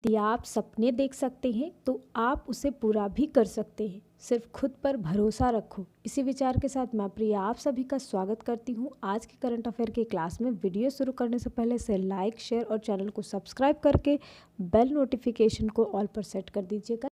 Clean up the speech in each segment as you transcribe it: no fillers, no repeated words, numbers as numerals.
यदि आप सपने देख सकते हैं तो आप उसे पूरा भी कर सकते हैं। सिर्फ खुद पर भरोसा रखो। इसी विचार के साथ मैं प्रिया आप सभी का स्वागत करती हूँ आज के करंट अफेयर की क्लास में। वीडियो शुरू करने से पहले इसे लाइक, शेयर और चैनल को सब्सक्राइब करके बेल नोटिफिकेशन को ऑल पर सेट कर दीजिएगा।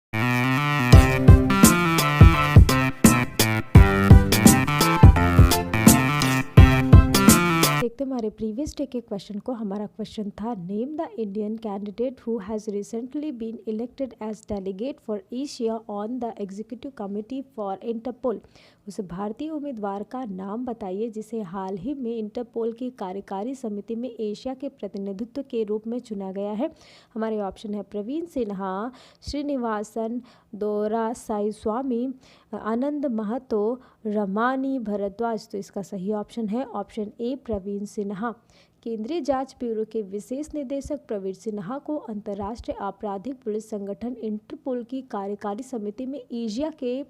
देखते हमारे प्रीवियस डे के क्वेश्चन को। हमारा क्वेश्चन था, name the Indian candidate who has recently been elected as delegate for Asia on the executive committee for Interpol. उस भारतीय उम्मीदवार का नाम बताइए जिसे हाल ही में इंटरपोल की कार्यकारी समिति में एशिया के प्रतिनिधित्व के रूप में चुना गया है। हमारे ऑप्शन है प्रवीण सिन्हा, श्रीनिवासन दोरासाईस्वामी, आनंद महतो, रमानी भारद्वाज। तो इसका सही ऑप्शन है ऑप्शन ए प्रवीण सिन्हा। केंद्रीय जांच ब्यूरो के विशेष निदेशक प्रवीण सिन्हा को अंतर्राष्ट्रीय आपराधिक पुलिस संगठन इंटरपोल की कार्यकारी समिति में एशिया के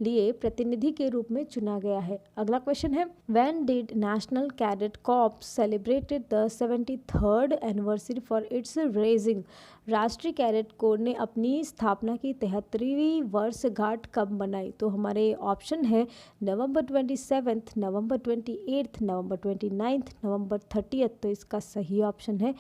लिए प्रतिनिधि के रूप में चुना गया है। अगला क्वेश्चन है, when did national cadet corps celebrated the 73rd anniversary for its raising. राष्ट्रीय कैडेट कोर ने अपनी स्थापना की 73वीं वर्षगांठ कब मनाई। तो हमारे ऑप्शन है नवंबर 27, नवंबर 28, नवंबर 29, नवंबर 30। तो इसका सही ऑप्शन है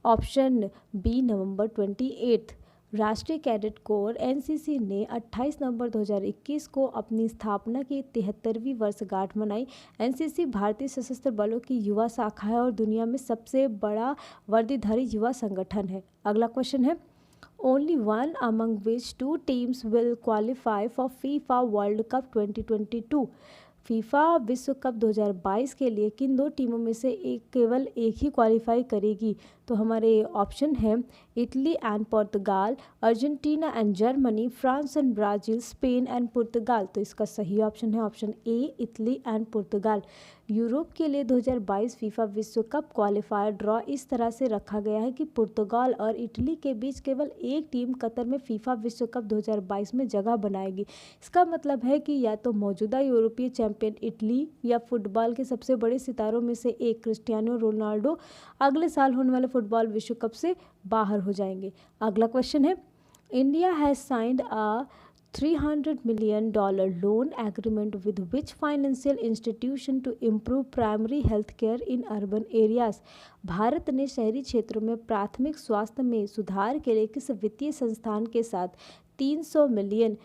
ऑप्शन बी नवंबर 28। राष्ट्रीय कैडेट कोर एनसीसी ने 28 नवंबर 2021 को अपनी स्थापना की 73वीं वर्षगांठ मनाई। एनसीसी भारतीय सशस्त्र बलों की युवा शाखा है और दुनिया में सबसे बड़ा वर्दीधारी युवा संगठन है। अगला क्वेश्चन है, only one among which two teams will qualify for FIFA world cup 2022। FIFA विश्व कप 2022 के लिए किन दो टीमों में से केवल एक ही क्वालिफाई करेगी। तो हमारे ऑप्शन है Italy and Portugal, Argentina and Germany, France and Brazil, Spain and Portugal. तो इसका सही ऑप्शन है option A Italy and Portugal. Europe के लिए 2022 फीफा विश्व कप क्वालिफायर ड्रॉ इस तरह से रखा गया है कि पुर्तगाल और इटली के बीच केवल एक टीम कतर में फीफा विश्व कप 2022 में जगह बनाएगी। इसका मतलब है कि या तो मौजूदा यूरोपीय चैंपियन इटली या फुटबॉल के सबसे बड़े सितारों में से एक क्रिस्टियानो रोनाल्डो अगले साल होने वाले फुटबॉल विश्व कप से बाहर हो जाएंगे। अगला क्वेश्चन है, India has signed a $300 million loan agreement with which financial institution to improve primary health care in urban areas। Bharat ने शहरी क्षेत्रों में प्राथमिक स्वास्थ्य में सुधार के लिए किस वित्तीय संस्थान के साथ $300 मिलियन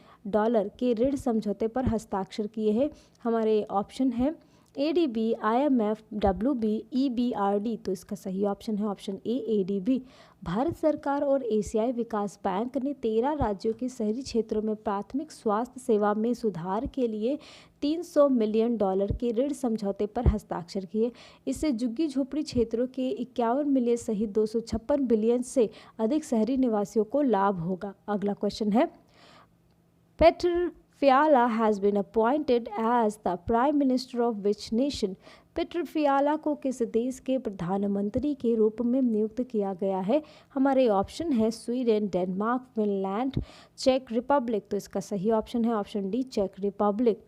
के ऋण समझौते पर हस्ताक्षर किए हैं। हमारे ऑप्शन है ADB, IMF, WB, EBRD। तो इसका सही ऑप्शन है ऑप्शन ए ADB। भारत सरकार और एशियाई विकास बैंक ने 13 राज्यों के शहरी क्षेत्रों में प्राथमिक स्वास्थ्य सेवा में सुधार के लिए $300 मिलियन के ऋण समझौते पर हस्ताक्षर किए। इससे झुग्गी झोपड़ी क्षेत्रों के 51 मिलियन सहित 256 बिलियन से अधिक शहरी निवासियों को लाभ होगा। अगला क्वेश्चन है, पेटर फियाला has been appointed as the Prime Minister of which nation। पेटर फियाला को किस देश के प्रधानमंत्री के रूप में नियुक्त किया गया है। हमारे ऑप्शन है स्वीडन, डेनमार्क, फिनलैंड, चेक रिपब्लिक। तो इसका सही ऑप्शन है ऑप्शन डी चेक रिपब्लिक।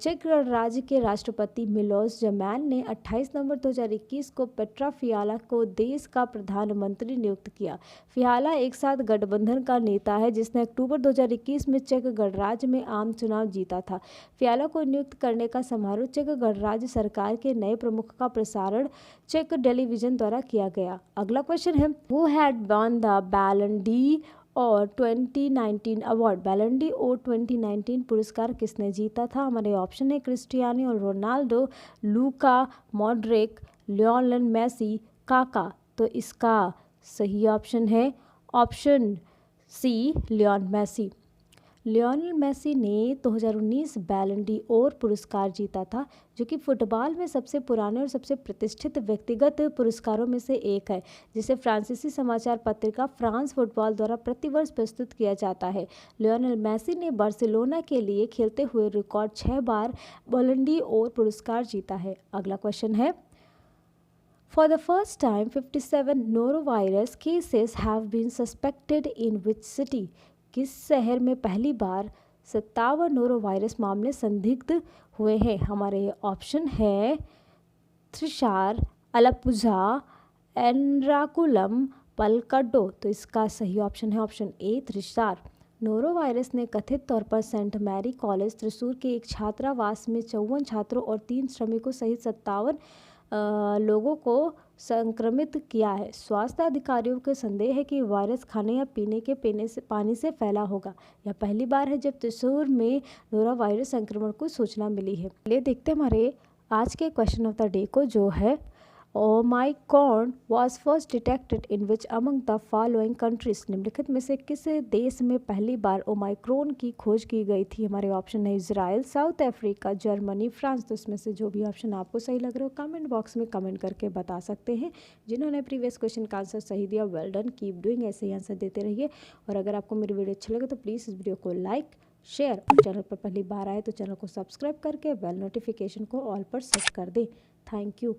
चेक राज्य के राष्ट्रपति मिलोस जमैन ने 28 नवंबर 2021 को पेट्रा फियाला को देश का प्रधानमंत्री नियुक्त किया। फियाला एक साथ गठबंधन का नेता है जिसने अक्टूबर 2021 में चेक गणराज्य में आम चुनाव जीता था। फियाला को नियुक्त करने का समारोह चेक गणराज्य सरकार के नए प्रमुख का प्रसारण चेक टेलीविजन द्वारा किया गया। अगला क्वेश्चन है, हु हैड वॉन द बैलन डी और 2019 अवार्ड। बैलन डी और 2019 पुरस्कार किसने जीता था। हमारे ऑप्शन है Cristiano Ronaldo, Luka Modric, Lionel Messi, Kaka. तो इसका सही ऑप्शन है ऑप्शन सी लियोन मेसी। लियोनेल मेसी ने 2019 बैलन डी और पुरस्कार जीता था जो कि फुटबॉल में सबसे पुराने और सबसे प्रतिष्ठित व्यक्तिगत पुरस्कारों में से एक है, जिसे फ्रांसीसी समाचार पत्रिका फ्रांस फुटबॉल द्वारा प्रतिवर्ष प्रस्तुत किया जाता है। लियोनेल मेसी ने बार्सिलोना के लिए खेलते हुए रिकॉर्ड 6 बार बैलन डी और पुरस्कार जीता है। अगला क्वेश्चन है, For the first time, 57 norovirus cases have been suspected in which city? किस शहर में पहली बार 57 नोरोवायरस मामले संदिग्ध हुए हैं। हमारे ऑप्शन है त्रिशार, अलप्पुझा, एनराकुलम, पलकड्डो। तो इसका सही ऑप्शन है ऑप्शन ए त्रिशार। नोरोवायरस ने कथित तौर पर सेंट मैरी कॉलेज त्रिशूर के एक छात्रावास में 54 छात्रों और 3 श्रमिकों सहित 57 लोगों को संक्रमित किया है। स्वास्थ्य अधिकारियों को संदेह है कि वायरस खाने या पीने के पानी से फैला होगा। यह पहली बार है जब त्रिशूर में नोरोवायरस संक्रमण को सूचना मिली है। चलिए देखते हैं हमारे आज के क्वेश्चन ऑफ द डे को, जो है Omicron was first detected in which among the following countries. निम्नलिखित में से किस देश में पहली बार ओमाइक्रॉन की खोज की गई थी। हमारे ऑप्शन है Israel, south Africa, Germany, France. तो इसमें से जो भी ऑप्शन आपको सही लग रहा हो कमेंट बॉक्स में कमेंट करके बता सकते हैं। जिन्होंने प्रीवियस क्वेश्चन का आंसर सही दिया, वेल डन, कीप डूइंग, ऐसे ही आंसर देते रहिए। और अगर आपको मेरी वीडियो अच्छी लगे तो प्लीज़ इस वीडियो को लाइक, शेयर और चैनल पर पहली बार आए तो चैनल को सब्सक्राइब करके बेल नोटिफिकेशन को ऑल पर सेट कर दें। Thank you.